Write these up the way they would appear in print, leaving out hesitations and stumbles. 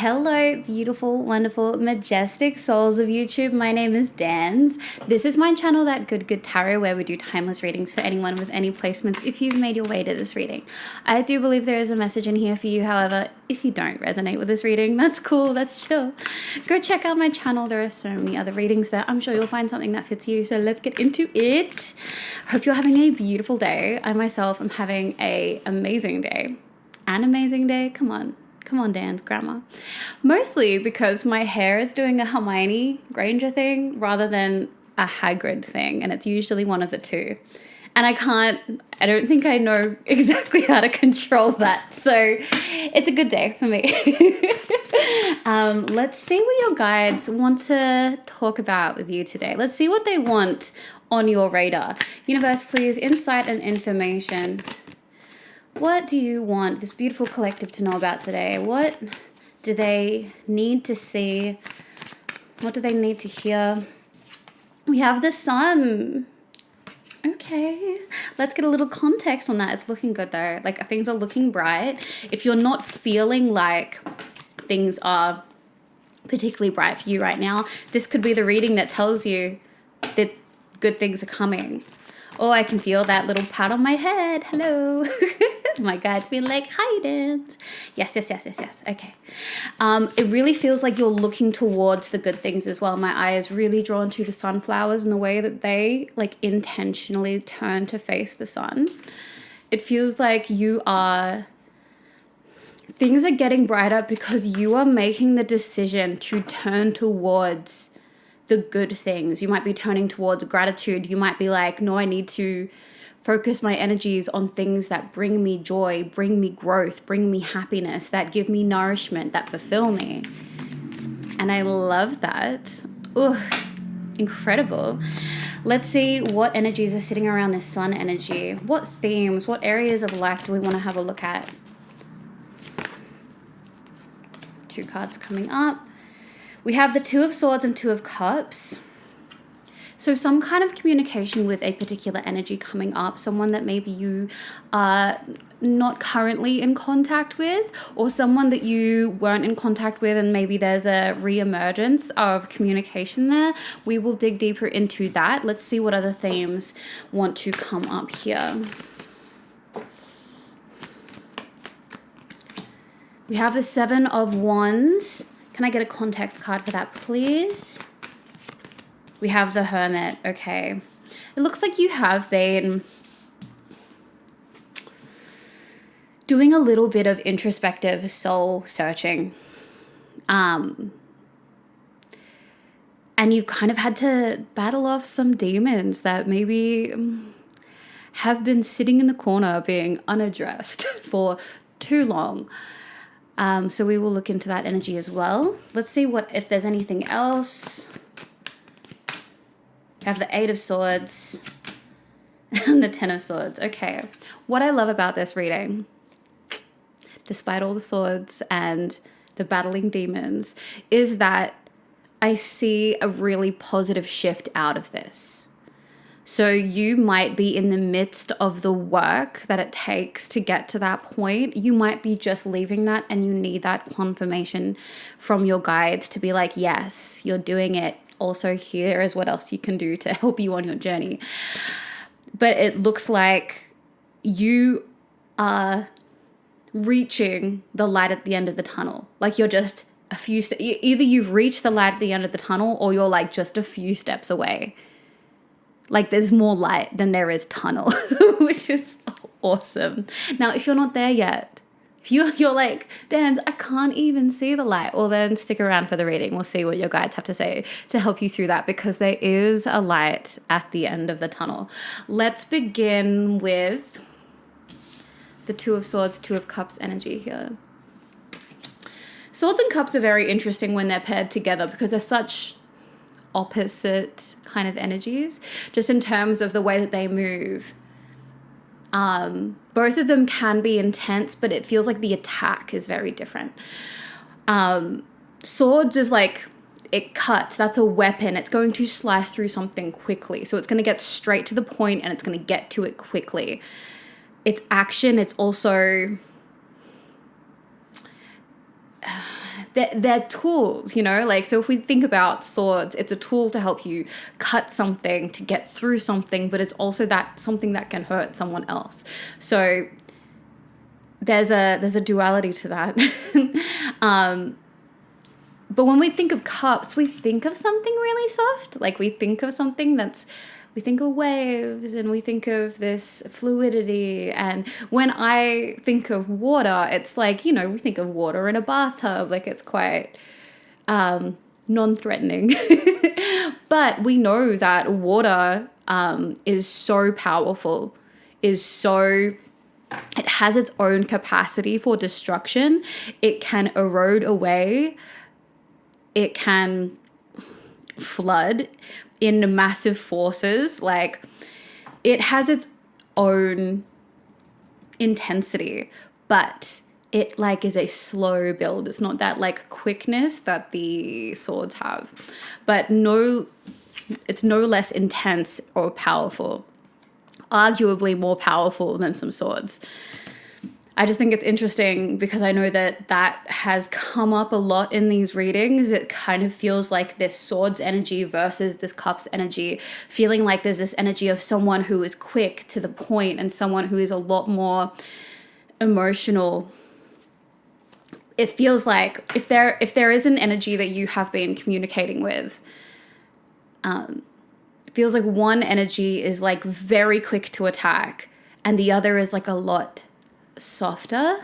Hello, beautiful, wonderful, majestic souls of YouTube. My name is Dans. This is my channel, That Good Tarot, where we do timeless readings for anyone with any placements if you've made your way to this reading. I do believe there is a message in here for you. However, if you don't resonate with this reading, that's cool, that's chill. Go check out my channel. There are so many other readings there. I'm sure you'll find something that fits you. So let's get into it. Hope you're having a beautiful day. I myself am having an amazing day. An amazing day? Come on, Dan's grandma. Mostly because my hair is doing a Hermione Granger thing rather than a Hagrid thing, and it's usually one of the two. And I don't think I know exactly how to control that. So it's a good day for me. Let's see what your guides want to talk about with you today. Let's see what they want on your radar. Universe, please, insight and information. What do you want this beautiful collective to know about today? What do they need to see? What do they need to hear? We have the sun. Okay, let's get a little context on that. It's looking good though. Like, things are looking bright. If you're not feeling like things are particularly bright for you right now, this could be the reading that tells you that good things are coming. Oh, I can feel that little pat on my head. Hello. My guide's been like, hi, Dance. Yes. Okay. It really feels like you're looking towards the good things as well. My eye is really drawn to the sunflowers and the way that they intentionally turn to face the sun. It feels like things are getting brighter because you are making the decision to turn towards the good things. You might be turning towards gratitude. You might be like, no, I need to focus my energies on things that bring me joy, bring me growth, bring me happiness, that give me nourishment, that fulfill me. And I love that. Ooh, incredible. Let's see what energies are sitting around this sun energy. What themes, what areas of life do we want to have a look at? 2 cards coming up. We have the 2 of Swords and 2 of Cups. So some kind of communication with a particular energy coming up, someone that maybe you are not currently in contact with, or someone that you weren't in contact with and maybe there's a re-emergence of communication there. We will dig deeper into that. Let's see what other themes want to come up here. We have the 7 of Wands. Can I get a context card for that, please? We have the Hermit. Okay. It looks like you have been doing a little bit of introspective soul searching. And you've kind of had to battle off some demons that maybe have been sitting in the corner being unaddressed for too long. So we will look into that energy as well. Let's see if there's anything else. We have the 8 of Swords and the 10 of Swords. Okay. What I love about this reading, despite all the swords and the battling demons, is that I see a really positive shift out of this. So you might be in the midst of the work that it takes to get to that point. You might be just leaving that and you need that confirmation from your guides to be like, yes, you're doing it. Also, here is what else you can do to help you on your journey. But it looks like you are reaching the light at the end of the tunnel. Like you're just a few steps. Either you've reached the light at the end of the tunnel or you're like just a few steps away. Like there's more light than there is tunnel, which is awesome. Now, if you're not there yet, if you're like, Dans, I can't even see the light, well then stick around for the reading. We'll see what your guides have to say to help you through that, because there is a light at the end of the tunnel. Let's begin with the 2 of Swords, 2 of Cups energy here. Swords and Cups are very interesting when they're paired together because they're such opposite kind of energies, just in terms of the way that they move. Both of them can be intense, but it feels like the attack is very different. Swords is like, it cuts. That's a weapon. It's going to slice through something quickly. So it's going to get straight to the point and it's going to get to it quickly. It's action. It's also they're tools, like, so if we think about swords, it's a tool to help you cut something, to get through something, but it's also that something that can hurt someone else. So there's a duality to that. But when we think of cups, we think of something really soft. Like, we think of something we think of waves, and we think of this fluidity. And when I think of water, it's like, we think of water in a bathtub. Like, it's quite non-threatening. But we know that water is so powerful, it has its own capacity for destruction. It can erode away. It can flood in massive forces. Like, it has its own intensity, but it is a slow build. It's not that quickness that the swords have, but it's no less intense or powerful, arguably more powerful than some swords. I just think it's interesting because I know that has come up a lot in these readings. It kind of feels like this swords energy versus this cups energy, feeling like there's this energy of someone who is quick to the point and someone who is a lot more emotional. It feels like if there is an energy that you have been communicating with, it feels like one energy is very quick to attack and the other is a lot softer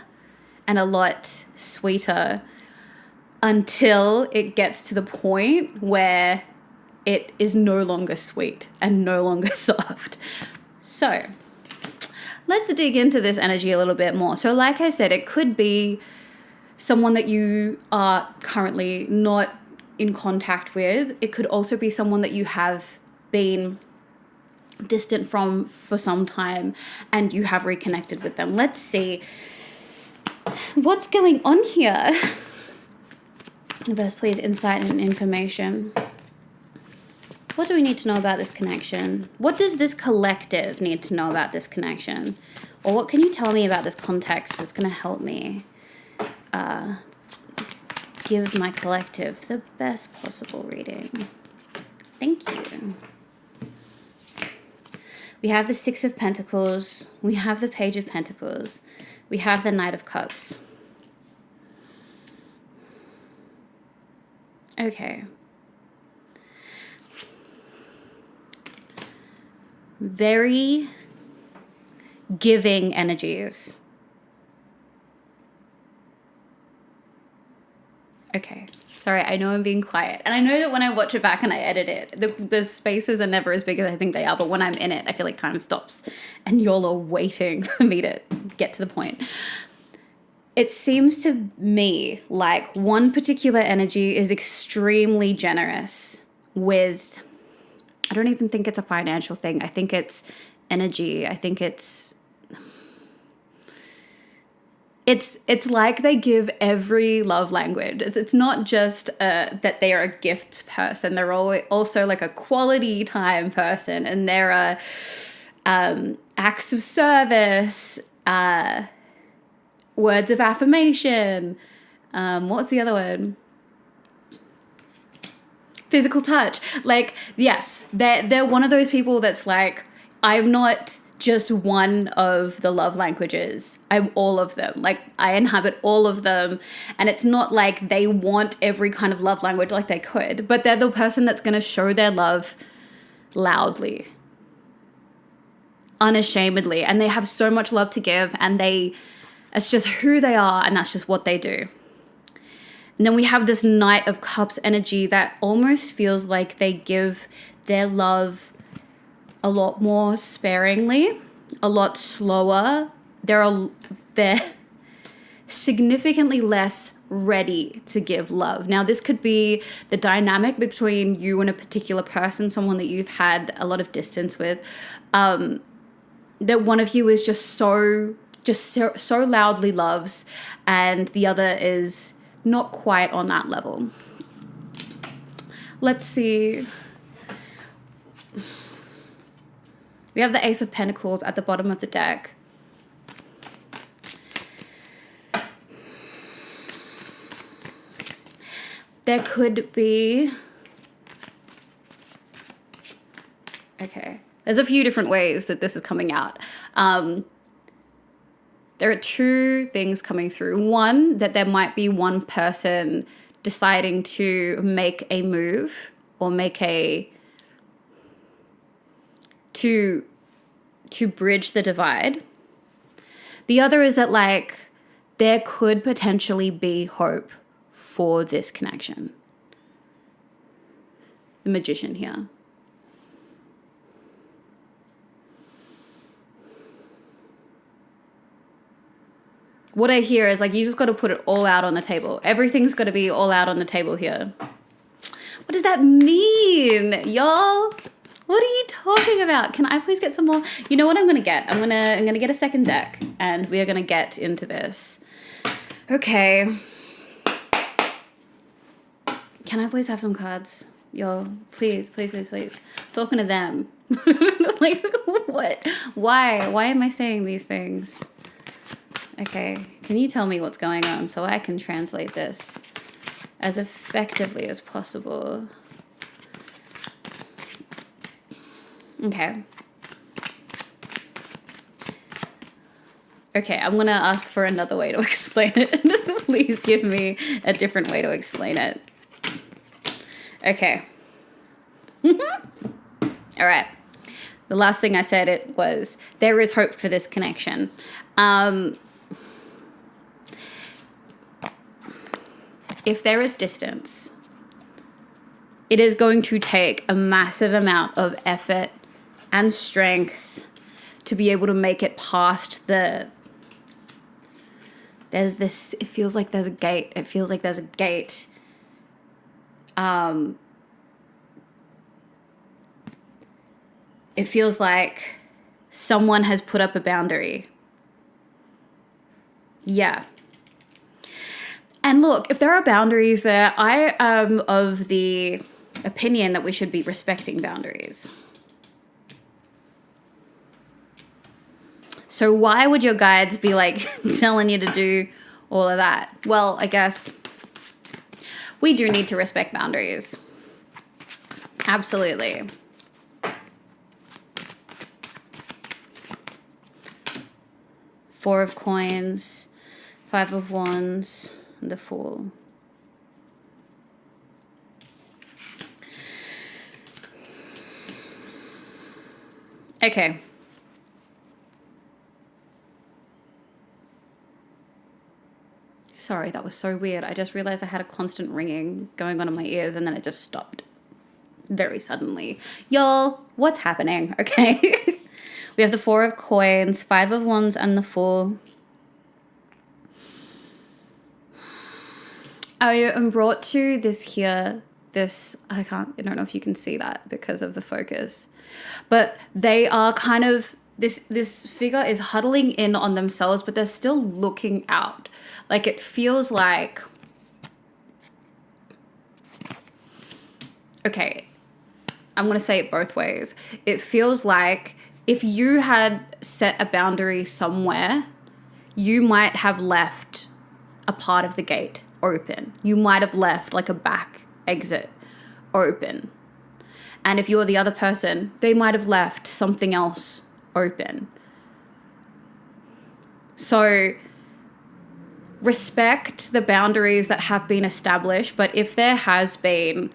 and a lot sweeter, until it gets to the point where it is no longer sweet and no longer soft. So let's dig into this energy a little bit more. So like I said, it could be someone that you are currently not in contact with. It could also be someone that you have been distant from for some time and you have reconnected with them. Let's see what's going on here. Universe, please, insight and information. What do we need to know about this connection? What does this collective need to know about this connection? Or what can you tell me about this context that's going to help me give my collective the best possible reading? Thank you. We have the Six of Pentacles. We have the Page of Pentacles. We have the Knight of Cups. Okay. Very giving energies. Okay. Sorry, I know I'm being quiet. And I know that when I watch it back and I edit it, the spaces are never as big as I think they are. But when I'm in it, I feel like time stops. And y'all are waiting for me to get to the point. It seems to me like one particular energy is extremely generous with, I don't even think it's a financial thing. I think it's energy. I think it's like they give every love language. It's not just that they are a gifts person. They're also like a quality time person, and they're acts of service, words of affirmation. What's the other word? Physical touch. Like, yes, they're one of those people that's like, I'm not just one of the love languages. I'm all of them. Like, I inhabit all of them. And it's not like they want every kind of love language like they could, but they're the person that's going to show their love loudly, unashamedly. And they have so much love to give, and it's just who they are, and that's just what they do. And then we have this Knight of Cups energy that almost feels like they give their love a lot more sparingly, a lot slower. They're significantly less ready to give love. Now, this could be the dynamic between you and a particular person, someone that you've had a lot of distance with, that one of you is just so loudly loves, and the other is not quite on that level. Let's see. We have the Ace of Pentacles at the bottom of the deck. there could be, okay, there's a few different ways that this is coming out. There are two things coming through. One, that there might be one person deciding to make a move or to bridge the divide. The other is that like there could potentially be hope for this connection. The Magician here. What I hear is like you just got to put it all out on the table. Everything's got to be all out on the table here. What does that mean, y'all? What are you talking about? Can I please get some more? You know what I'm gonna get? I'm gonna get a second deck, and we are gonna get into this. Okay. Can I please have some cards, y'all? Please, please, please, please. I'm talking to them. Like what? Why am I saying these things? Okay, can you tell me what's going on so I can translate this as effectively as possible? Okay. Okay, I'm gonna ask for another way to explain it. Please give me a different way to explain it. Okay. All right. The last thing I said it was, there is hope for this connection. If there is distance, it is going to take a massive amount of effort and strength to be able to make it past it feels like there's a gate. It feels like there's a gate. It feels like someone has put up a boundary. Yeah. And look, if there are boundaries there, I am of the opinion that we should be respecting boundaries. So why would your guides be like telling you to do all of that? Well, I guess we do need to respect boundaries. Absolutely. Four of Coins, Five of Wands, and the Fool. Okay. Sorry, that was so weird. I just realized I had a constant ringing going on in my ears and then it just stopped very suddenly. Y'all, what's happening? Okay. We have the Four of Coins, Five of Wands, and the Fool. I am brought to this here, I don't know if you can see that because of the focus, but they are kind of, this figure is huddling in on themselves, but they're still looking out. Like it feels like, okay, I'm going to say it both ways. It feels like if you had set a boundary somewhere, you might have left a part of the gate open. You might have left like a back exit open. And if you're the other person, they might have left something else open. So respect the boundaries that have been established, but if there has been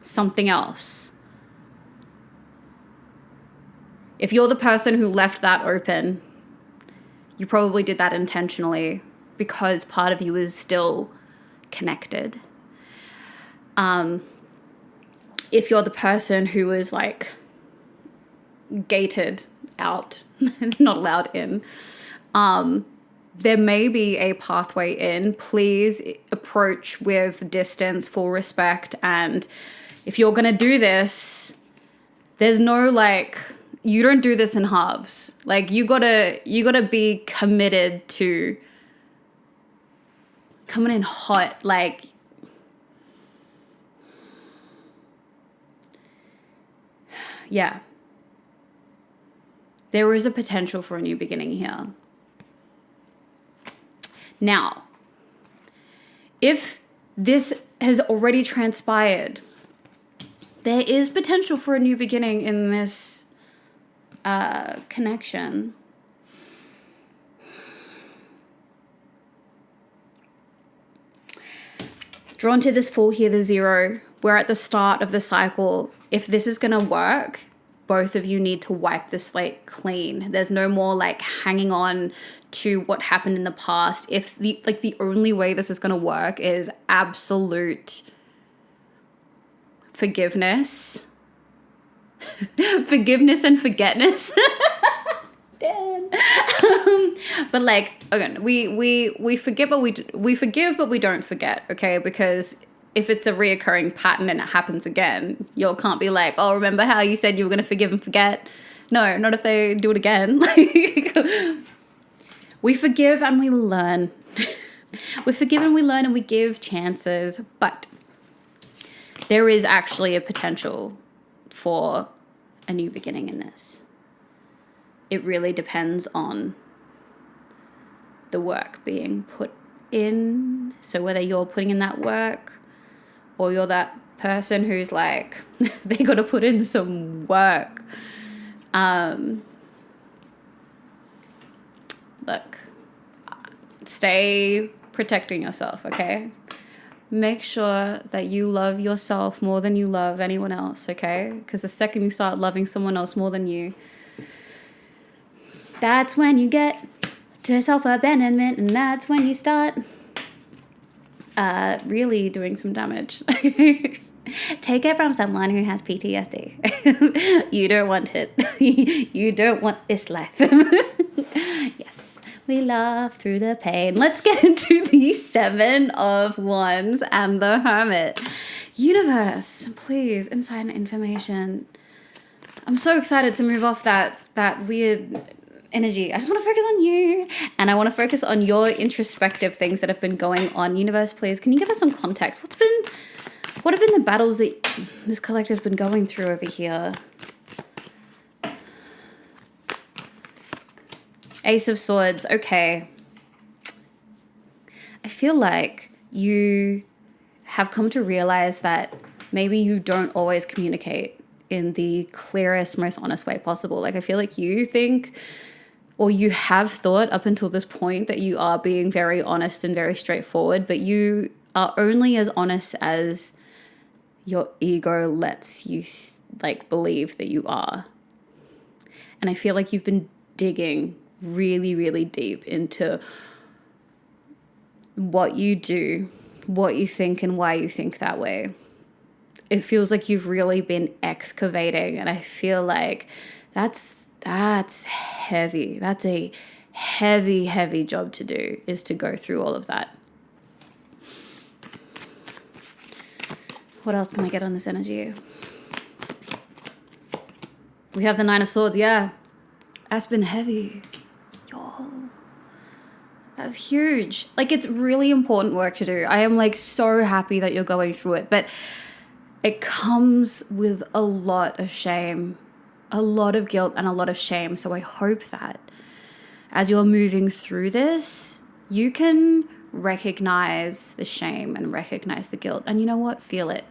something else, if you're the person who left that open, you probably did that intentionally because part of you is still connected. If you're the person who is like gated out, not allowed in, there may be a pathway in. Please approach with distance, full respect. And if you're going to do this, there's no like, you don't do this in halves. Like you gotta be committed to coming in hot. Like, yeah. There is a potential for a new beginning here. Now, if this has already transpired. There is potential for a new beginning in this connection. Drawn to this Fool here, the 0. We're at the start of the cycle. If this is going to work, both of you need to wipe the slate clean. There's no more like hanging on to what happened in the past. If the only way this is going to work is absolute forgiveness. Forgiveness and forgetness. Damn. But like, again, we forgive, but we forgive, but we don't forget. Okay, because if it's a reoccurring pattern and it happens again, you can't be like, oh, remember how you said you were going to forgive and forget? No, not if they do it again. We forgive and we learn. We forgive and we learn and we give chances, but there is actually a potential for a new beginning in this. It really depends on the work being put in. So whether you're putting in that work or you're that person who's like, they got to put in some work. Look, stay protecting yourself, okay? Make sure that you love yourself more than you love anyone else, okay? Because the second you start loving someone else more than you, that's when you get to self-abandonment, and that's when you start really doing some damage. Take it from someone who has PTSD. You don't want it. You don't want this life. Yes, we laugh through the pain. Let's get into the 7 of Wands and the Hermit. Universe, please, insight and information. I'm so excited to move off that weird energy. I just want to focus on you, and I want to focus on your introspective things that have been going on. Universe, please, can you give us some context? What have been the battles that this collective's been going through over here? Ace of Swords. Okay. I feel like you have come to realize that maybe you don't always communicate in the clearest, most honest way possible. Like, I feel like you think, or you have thought up until this point, that you are being very honest and very straightforward, but you are only as honest as your ego lets you believe that you are. And I feel like you've been digging really, really deep into what you do, what you think, and why you think that way. It feels like you've really been excavating, and I feel like that's heavy. That's a heavy, heavy job to do, is to go through all of that. What else can I get on this energy? We have the 9 of Swords. Yeah, that's been heavy. Y'all, that's huge. Like, it's really important work to do. I am so happy that you're going through it, but it comes with a lot of shame, a lot of guilt, and a lot of shame. So I hope that as you're moving through this, you can recognize the shame and recognize the guilt. And you know what? Feel it.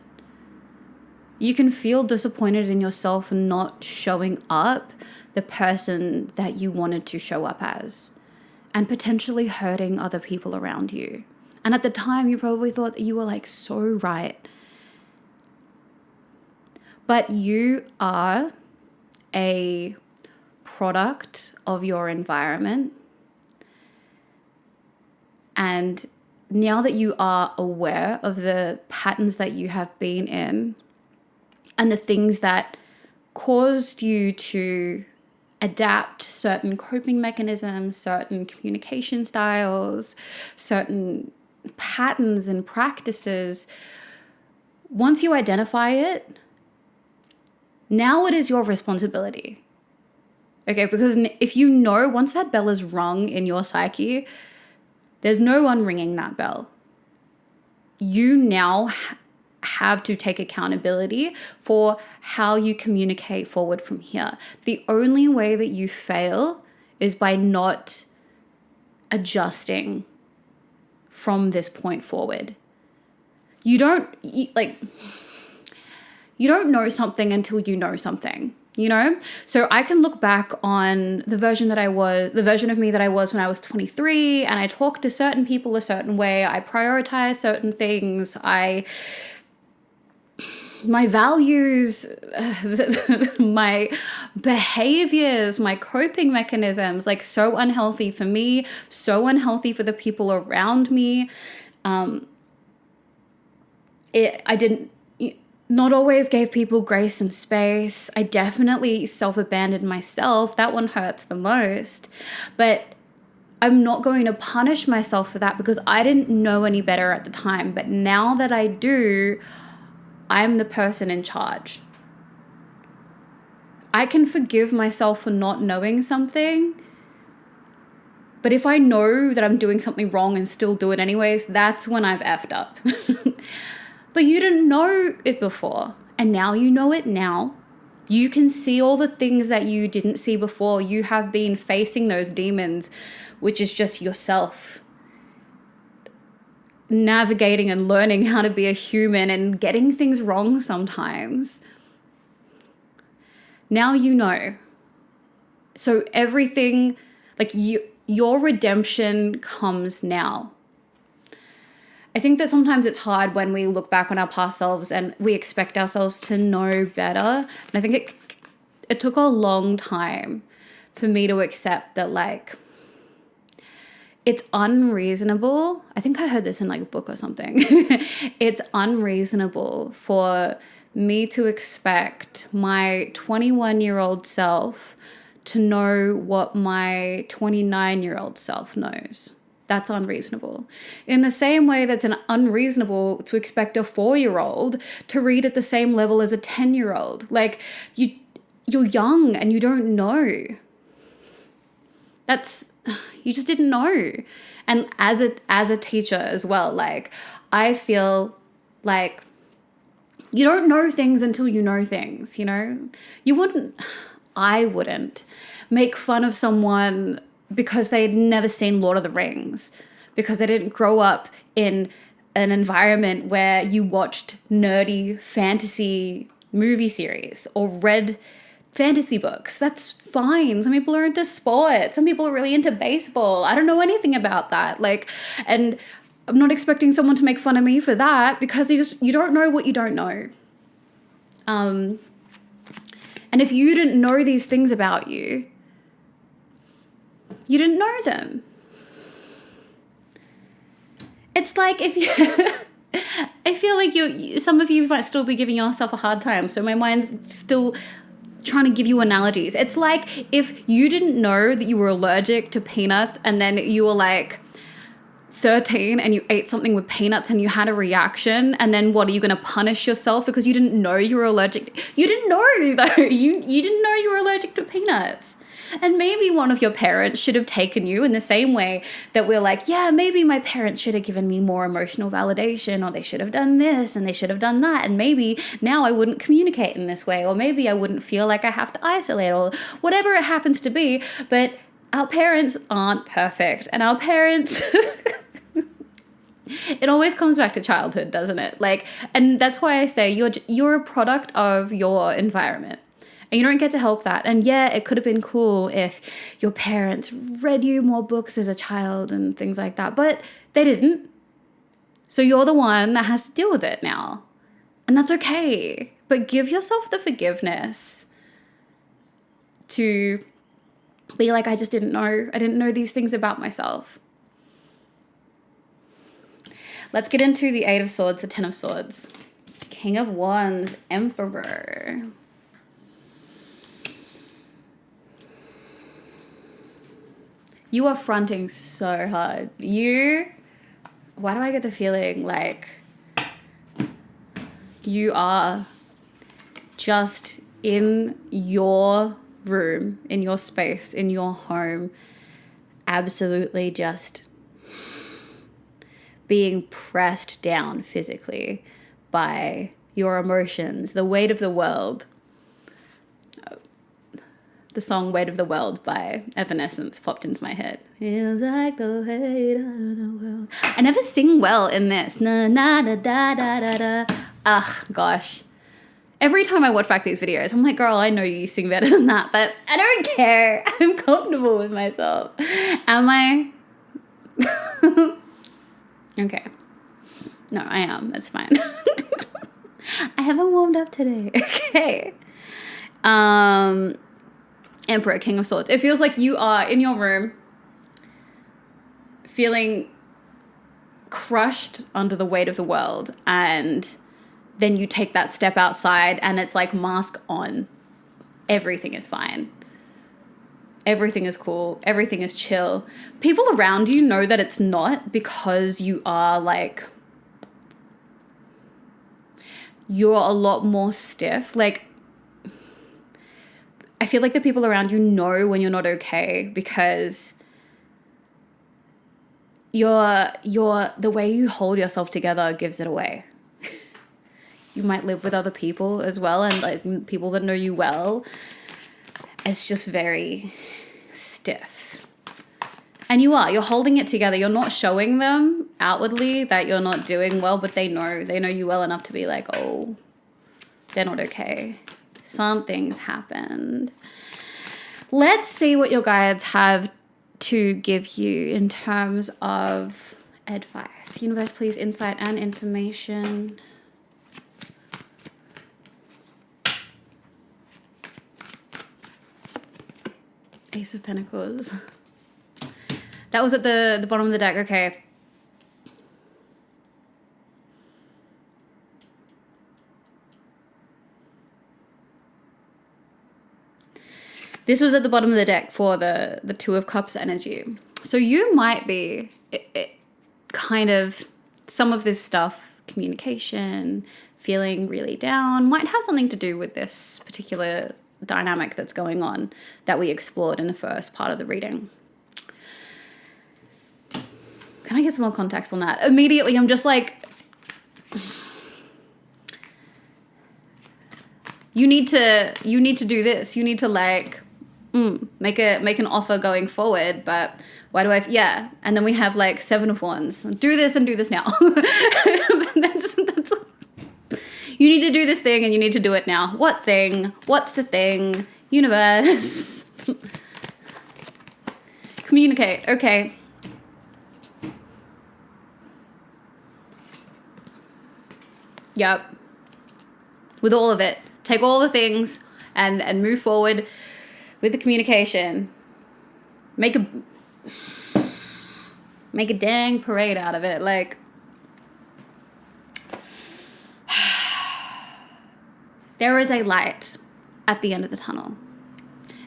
You can feel disappointed in yourself and not showing up the person that you wanted to show up as, and potentially hurting other people around you. And at the time, you probably thought that you were so right. But you are a product of your environment. And now that you are aware of the patterns that you have been in and the things that caused you to adapt certain coping mechanisms, certain communication styles, certain patterns and practices, once you identify it, now it is your responsibility. Okay, because if you know, once that bell is rung in your psyche, there's no one ringing that bell. You now have to take accountability for how you communicate forward from here. The only way that you fail is by not adjusting from this point forward. you don't know something until you know something, you know? So I can look back on the version of me that I was when I was 23, and I talked to certain people a certain way. I prioritize certain things. My values, my behaviors, my coping mechanisms, like so unhealthy for me, so unhealthy for the people around me. I didn't, not always gave people grace and space. I definitely self-abandoned myself. That one hurts the most. But I'm not going to punish myself for that because I didn't know any better at the time. But now that I do, I'm the person in charge. I can forgive myself for not knowing something. But if I know that I'm doing something wrong and still do it anyways, that's when I've effed up. But you didn't know it before, and now you know it now. You can see all the things that you didn't see before. You have been facing those demons, which is just yourself navigating and learning how to be a human and getting things wrong sometimes. Now you know. So everything, like your redemption comes now. I think that sometimes it's hard when we look back on our past selves and we expect ourselves to know better. And I think it took a long time for me to accept that, like, it's unreasonable. I think I heard this in like a book or something. It's unreasonable for me to expect my 21-year-old self to know what my 29-year-old self knows. That's unreasonable. In the same way that's unreasonable to expect a 4-year-old to read at the same level as a 10-year-old. Like, you're young and you don't know. You just didn't know. And as a teacher as well, like, I feel like you don't know things until you know things, you know? I wouldn't make fun of someone because they'd never seen Lord of the Rings, because they didn't grow up in an environment where you watched nerdy fantasy movie series or read fantasy books. That's fine. Some people are into sport. Some people are really into baseball. I don't know anything about that. Like, and I'm not expecting someone to make fun of me for that, because you don't know what you don't know. And if you didn't know these things about you didn't know them. It's like if you, I feel like some of you might still be giving yourself a hard time. So my mind's still trying to give you analogies. It's like if you didn't know that you were allergic to peanuts, and then you were like 13 and you ate something with peanuts and you had a reaction, and then what, are you going to punish yourself because you didn't know you were allergic? You didn't know though. You didn't know you were allergic to peanuts. And maybe one of your parents should have taken you in the same way that we're like, yeah, maybe my parents should have given me more emotional validation, or they should have done this and they should have done that. And maybe now I wouldn't communicate in this way, or maybe I wouldn't feel like I have to isolate, or whatever it happens to be. But our parents aren't perfect, and our parents... It always comes back to childhood, doesn't it? Like, and that's why I say you're a product of your environment. And you don't get to help that. And yeah, it could have been cool if your parents read you more books as a child and things like that, but they didn't. So you're the one that has to deal with it now. And that's okay. But give yourself the forgiveness to be like, I just didn't know. I didn't know these things about myself. Let's get into the 8 of Swords, the 10 of Swords. King of Wands, Emperor. You are fronting so hard. Why do I get the feeling like you are just in your room, in your space, in your home, absolutely just being pressed down physically by your emotions, the weight of the world, The song Weight of the World by Evanescence popped into my head. Feels like the weight of the world. I never sing well in this. Na na da da da da da. Ugh, gosh. Every time I watch back these videos, I'm like, girl, I know you sing better than that, but I don't care. I'm comfortable with myself. Am I? Okay. No, I am. That's fine. I haven't warmed up today. Okay. Emperor, King of Swords. It feels like you are in your room feeling crushed under the weight of the world, and then you take that step outside and it's like mask on. Everything is fine. Everything is cool. Everything is chill. People around you know that it's not, because you are like, you're a lot more stiff. Like, I feel like the people around you know when you're not okay, because the way you hold yourself together gives it away. You might live with other people as well, and like people that know you well. It's just very stiff. And you're holding it together. You're not showing them outwardly that you're not doing well, but they know you well enough to be like, oh, they're not okay. Something's happened. Let's see what your guides have to give you in terms of advice. Universe, please, insight and information. Ace of Pentacles. That was at the bottom of the deck. Okay. This was at the bottom of the deck for the Two of Cups energy. So you might be kind of, some of this stuff, communication, feeling really down, might have something to do with this particular dynamic that's going on that we explored in the first part of the reading. Can I get some more context on that? Immediately, I'm just like, you need to do this. You need to like, make an offer going forward, but why do yeah. And then we have like 7 of Wands. Do this and do this now. that's you need to do this thing and you need to do it now. What thing? What's the thing? Universe. Communicate. Okay. Yep. With all of it. Take all the things and move forward with the communication. Make a dang parade out of it. Like, there is a light at the end of the tunnel,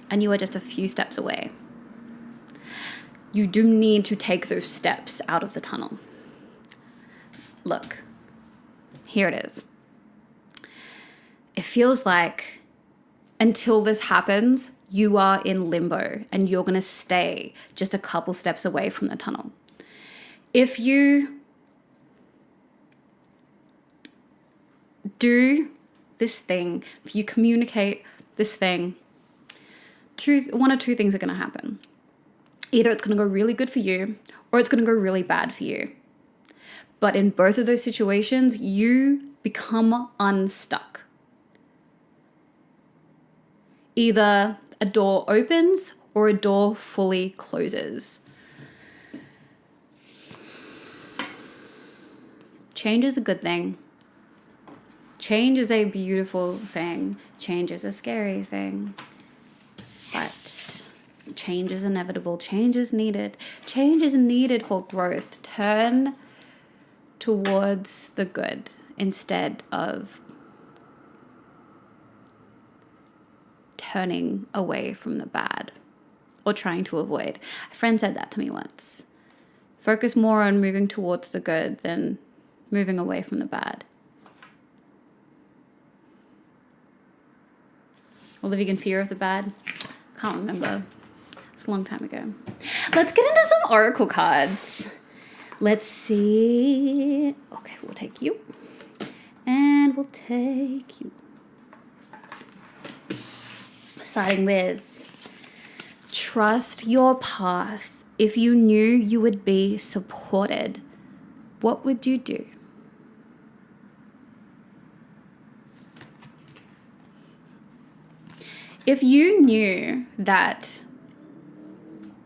and you are just a few steps away. You do need to take those steps out of the tunnel. Look, here it is. It feels like until this happens, you are in limbo and you're going to stay just a couple steps away from the tunnel. If you do this thing, if you communicate this thing, one or two things are going to happen. Either it's going to go really good for you or it's going to go really bad for you. But in both of those situations, you become unstuck. Either a door opens or a door fully closes. Change is a good thing. Change is a beautiful thing. Change is a scary thing. But change is inevitable. Change is needed. Change is needed for growth. Turn towards the good instead of turning away from the bad or trying to avoid. A friend said that to me once. Focus more on moving towards the good than moving away from the bad. Or living in fear of the bad. Can't remember. It's a long time ago. Let's get into some oracle cards. Let's see. Okay, we'll take you. And we'll take you. Starting with trust your path if you knew you would be supported, what would you do? If you knew that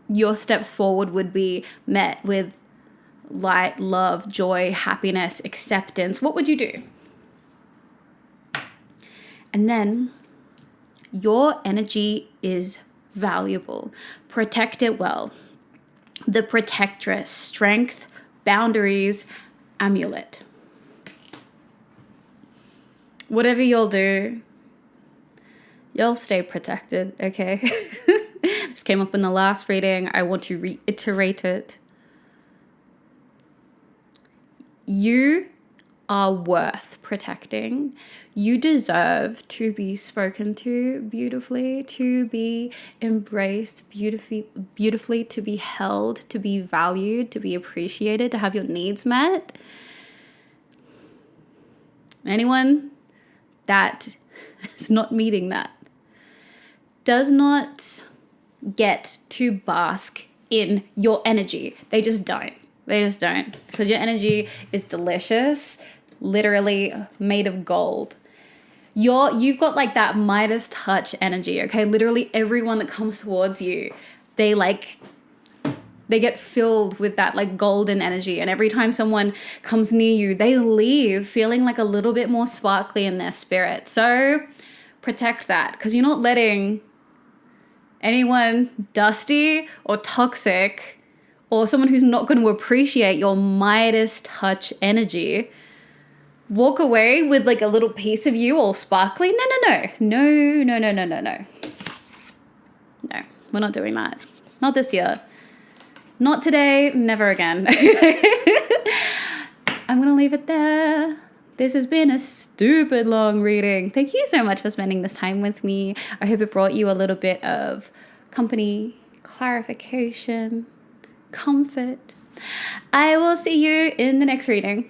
your steps forward would be met with light, love, joy, happiness, acceptance, what would you do? And then your energy is valuable. Protect it well. The protectress, strength, boundaries, amulet. Whatever you'll do, you'll stay protected, okay? This came up in the last reading. I want to reiterate it. You are worth protecting. You deserve to be spoken to beautifully, to be embraced beautifully, to be held, to be valued, to be appreciated, to have your needs met. Anyone that is not meeting that does not get to bask in your energy. They just don't. Because your energy is delicious, literally made of gold. You've got like that Midas touch energy, okay? Literally everyone that comes towards you, they get filled with that like golden energy. And every time someone comes near you, they leave feeling like a little bit more sparkly in their spirit. So protect that, because you're not letting anyone dusty or toxic or someone who's not going to appreciate your Midas touch energy walk away with like a little piece of you all sparkly. No, we're not doing that. Not this year. Not today, never again. I'm going to leave it there. This has been a stupid long reading. Thank you so much for spending this time with me. I hope it brought you a little bit of company, clarification, comfort. I will see you in the next reading.